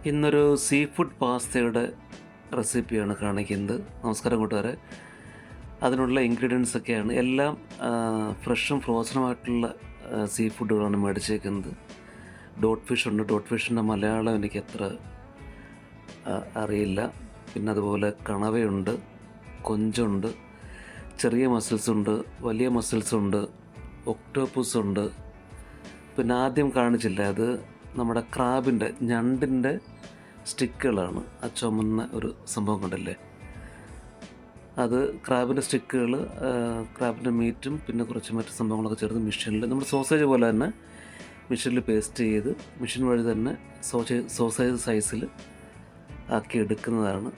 ഇന്നൊരു sea food പാസ്തയുടെ റെസിപ്പിയാണ് കാണിക്കുന്നത്. നമസ്കാരം കൂട്ടുകാരെ. അതിനുള്ള ഇൻഗ്രീഡിയൻസ് ഒക്കെയാണ് എല്ലാം ഫ്രഷും ഫ്രോസണുമായിട്ടുള്ള സീ ഫുഡുകളാണ് മേടിച്ചേക്കുന്നത്. ഡോട്ട് ഫിഷ് ഉണ്ട്. ഡോട്ട് ഫിഷിൻ്റെ മലയാളം എനിക്ക് അത്ര അറിയില്ല. പിന്നെ അതുപോലെ കണവയുണ്ട്, കൊഞ്ചുണ്ട്, ചെറിയ മസിൽസ് ഉണ്ട്, വലിയ മസിൽസ് ഉണ്ട്, ഒക്ടോപ്പസ് ഉണ്ട്. പിന്നെ ആദ്യം കാണിച്ചില്ല, അത് നമ്മുടെ ക്രാബിൻ്റെ ഞണ്ടിൻ്റെ സ്റ്റിക്കുകളാണ്. ആ ചുമന്ന ഒരു സംഭവം കണ്ടില്ലേ, അത് ക്രാബിൻ്റെ സ്റ്റിക്കുകൾ, ക്രാബിൻ്റെ മീറ്റും പിന്നെ കുറച്ച് മറ്റ് സംഭവങ്ങളൊക്കെ ചേർത്ത് മെഷീനിൽ നമ്മുടെ സോസേജ് പോലെ തന്നെ മെഷീനിൽ പേസ്റ്റ് ചെയ്ത് മെഷീൻ വഴി തന്നെ സോസേജ് സൈസിൽ ആക്കി എടുക്കുന്നതാണ്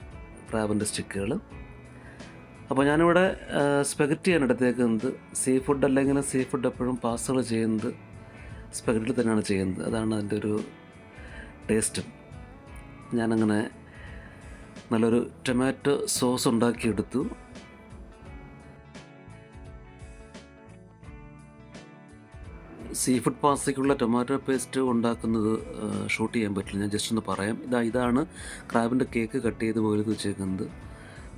ക്രാബിൻ്റെ സ്റ്റിക്കുകൾ. അപ്പോൾ ഞാനിവിടെ സ്പെഗറ്റിയാണ് എടുത്തേക്കുന്നത്. സീ ഫുഡ് അല്ലെങ്കിൽ സീ ഫുഡ് എപ്പോഴും പാസ്തകൾ ചെയ്യുന്നത് സ്പെഗറ്റിൽ തന്നെയാണ് ചെയ്യുന്നത്. അതാണ് അതിൻ്റെ ഒരു ടേസ്റ്റും. ഞാനങ്ങനെ നല്ലൊരു ടൊമാറ്റോ സോസ് ഉണ്ടാക്കിയെടുത്തു. സീ ഫുഡ് പാസ്തയ്ക്കുള്ള ടൊമാറ്റോ പേസ്റ്റ് ഉണ്ടാക്കുന്നത് ഷൂട്ട് ചെയ്യാൻ പറ്റില്ല, ഞാൻ ജസ്റ്റ് ഒന്ന് പറയാം. ഇതാണ് ക്രാബിൻ്റെ കേക്ക് കട്ട് ചെയ്ത് പോയത് വെച്ചേക്കുന്നത്.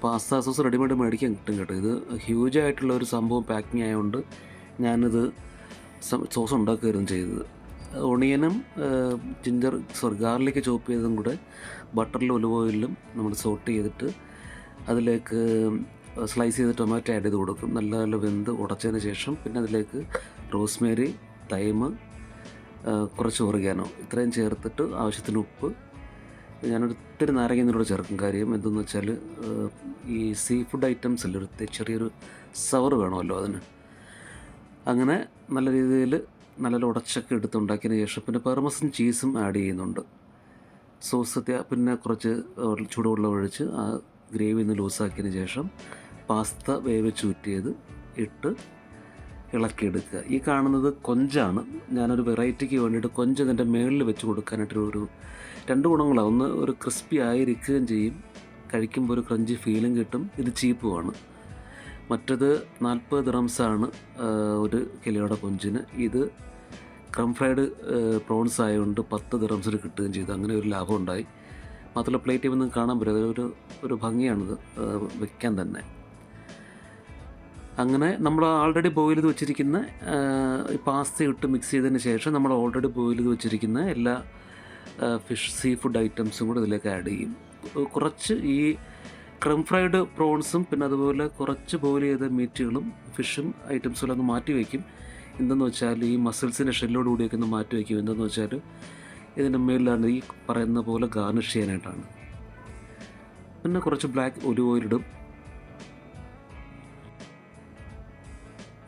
പാസ്ത സോസ് റെഡിമെയ്ഡ് മേടിക്കാൻ കിട്ടും കേട്ടോ. ഇത് ഹ്യൂജായിട്ടുള്ള ഒരു സംഭവം പാക്കിംഗ് ആയതുകൊണ്ട് ഞാനിത് സോസ് ഉണ്ടാക്കുകയായിരുന്നു ചെയ്തത്. ഒണിയനും ഗാർലിക് ചോപ്പ് ചെയ്തതും കൂടെ ബട്ടറിലും ഒലിവ് ഓയിലും നമ്മൾ സോട്ട് ചെയ്തിട്ട് അതിലേക്ക് സ്ലൈസ് ചെയ്ത് ടൊമാറ്റോ ആഡ് ചെയ്ത് കൊടുക്കും. നല്ല വെന്ത് ഉടച്ചതിന് ശേഷം പിന്നെ അതിലേക്ക് റോസ്മേരി, തൈമ്, കുറച്ച് ഒറിഗാനോ ഇത്രയും ചേർത്തിട്ട് ആവശ്യത്തിന് ഉപ്പ്, ഞാനൊരിത്തിരി നാരങ്ങ ചേർക്കും. കാര്യം എന്തെന്ന് വെച്ചാൽ ഈ സീ ഫുഡ് ഐറ്റംസിൽ ഒരു ചെറിയൊരു സവർ വേണമല്ലോ അതിന്. അങ്ങനെ നല്ല രീതിയിൽ നല്ല ഉടച്ചൊക്കെ എടുത്തുണ്ടാക്കിയതിന് ശേഷം പിന്നെ പെർമസൻ ചീസും ആഡ് ചെയ്യുന്നുണ്ട്. സോസ് പിന്നെ കുറച്ച് ചൂടുവെള്ളം ഒഴിച്ച് ആ ഗ്രേവി ഒന്ന് ലൂസാക്കിയതിന് ശേഷം പാസ്ത വേവിച്ചൂറ്റിയത് ഇട്ട് ഇളക്കിയെടുക്കുക. ഈ കാണുന്നത് കൊഞ്ചാണ്. ഞാനൊരു വെറൈറ്റിക്ക് വേണ്ടിയിട്ട് കൊഞ്ച് ഇതിൻ്റെ മേളിൽ വെച്ച് കൊടുക്കാനായിട്ടൊരു രണ്ട് ഗുണങ്ങളാണ്. ഒന്ന്, ഒരു ക്രിസ്പി ആയിരിക്കുകയും ചെയ്യും, കഴിക്കുമ്പോൾ ഒരു ക്രഞ്ചി ഫീലും കിട്ടും. ഇത് ചീപ്പുമാണ്. മറ്റത് 40 ദിറംസാണ് ഒരു കിലോയുടെ കൊഞ്ചിന്. ഇത് ക്രം ഫ്രൈഡ് പ്രോൺസ് ആയതുകൊണ്ട് 10 ദിറംസിന് കിട്ടുകയും ചെയ്തു. അങ്ങനെ ഒരു ലാഭം ഉണ്ടായി. മാത്രമല്ല പ്ലേറ്റ് ഒന്നും കാണാൻ പറ്റും, അതൊരു ഭംഗിയാണിത് വെക്കാൻ തന്നെ. അങ്ങനെ നമ്മൾ ആൾറെഡി ബോയിൽ ചെയ്ത് വെച്ചിരിക്കുന്ന പാസ്ത ഇട്ട് മിക്സ് ചെയ്തതിന് ശേഷം നമ്മൾ ഓൾറെഡി ബോയിൽ ചെയ്ത് വെച്ചിരിക്കുന്ന എല്ലാ സീ ഫുഡ് ഐറ്റംസും കൂടെ ഇതിലേക്ക് ആഡ് ചെയ്യും. കുറച്ച് ഈ ക്രം ഫ്രൈഡ് പ്രോൺസും പിന്നെ അതുപോലെ കുറച്ച് ബോയിൽ ചെയ്ത മീറ്റുകളും ഫിഷും ഐറ്റംസും ഒന്ന് മാറ്റി വയ്ക്കും. എന്തെന്ന് വെച്ചാൽ ഈ മസിൽസിൻ്റെ ഷെല്ലോട് കൂടിയൊക്കെ ഒന്ന് മാറ്റി വയ്ക്കും. എന്തെന്ന് വെച്ചാൽ ഇതിൻ്റെ മേലിലാണ് ഈ പറയുന്ന പോലെ ഗാർണിഷ് ചെയ്യാനായിട്ടാണ്. പിന്നെ കുറച്ച് ബ്ലാക്ക് ഒലിവ് ഓയിലിടും.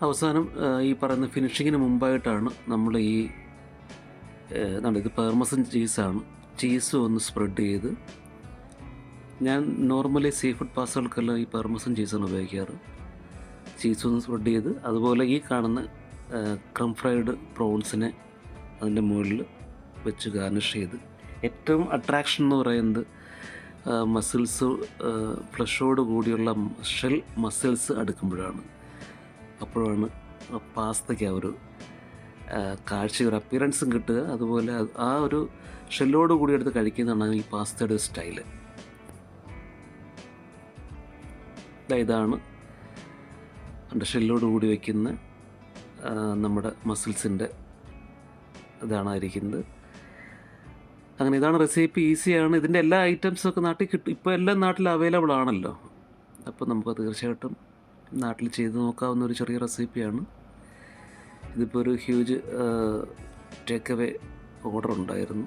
അവസാനം ഈ പറയുന്ന ഫിനിഷിങ്ങിന് മുമ്പായിട്ടാണ് നമ്മൾ ഇത് പെർമസൻ ചീസാണ്. ചീസ് ഒന്ന് സ്പ്രെഡ് ചെയ്ത്, ഞാൻ നോർമലി സീ ഫുഡ് പാസ്തകൾക്കെല്ലാം ഈ പെർമസൻ ചീസാണ് ഉപയോഗിക്കാറ്. ചീസ് ഒന്ന് സ്പ്രെഡ് ചെയ്ത് അതുപോലെ ഈ കാണുന്ന ക്രം ഫ്രൈഡ് പ്രോൺസിനെ അതിൻ്റെ മുകളിൽ വെച്ച് ഗാർണിഷ് ചെയ്ത്. ഏറ്റവും അട്രാക്ഷൻ എന്ന് പറയുന്നത് മസിൽസ്, ഫ്ലഷോട് കൂടിയുള്ള ഷെൽ മസിൽസ് അടുക്കുമ്പോഴാണ്. അപ്പോഴാണ് പാസ്തയ്ക്ക് ആ ഒരു കാഴ്ച, ഒരു അപ്പിയറൻസും കിട്ടുക. അതുപോലെ ആ ഒരു ഷെല്ലോട് കൂടി എടുത്ത് കഴിക്കുന്നതാണ് ഈ പാസ്തയുടെ സ്റ്റൈല്. ഇതാണ് എൻ്റെ ഷെല്ലോട് കൂടി വയ്ക്കുന്ന നമ്മുടെ മസിൽസിൻ്റെ ഇതാണ് ഇരിക്കുന്നത്. അങ്ങനെ ഇതാണ് റെസിപ്പി. ഈസിയാണ്. ഇതിൻ്റെ എല്ലാ ഐറ്റംസൊക്കെ നാട്ടിൽ കിട്ടും. ഇപ്പോൾ എല്ലാം നാട്ടിൽ അവൈലബിൾ ആണല്ലോ. അപ്പോൾ നമുക്ക് തീർച്ചയായിട്ടും നാട്ടിൽ ചെയ്ത് നോക്കാവുന്ന ഒരു ചെറിയ റെസിപ്പിയാണ്. ഇതിപ്പോൾ ഒരു ഹ്യൂജ് ടേക്ക് അവേ ഓർഡർ ഉണ്ടായിരുന്നു.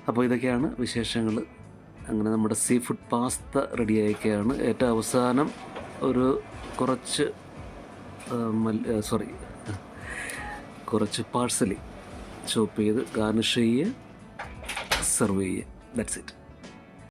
അപ്പോൾ ഇതൊക്കെയാണ് വിശേഷങ്ങൾ. അങ്ങനെ നമ്മുടെ സീ ഫുഡ് പാസ്ത റെഡി ആയിരിക്കുകയാണ്. ഏറ്റവും അവസാനം കുറച്ച് പാഴ്സലി ചോപ്പ് ചെയ്ത് ഗാർണിഷ് ചെയ്യുക, സെർവ് ചെയ്യുക. That's it.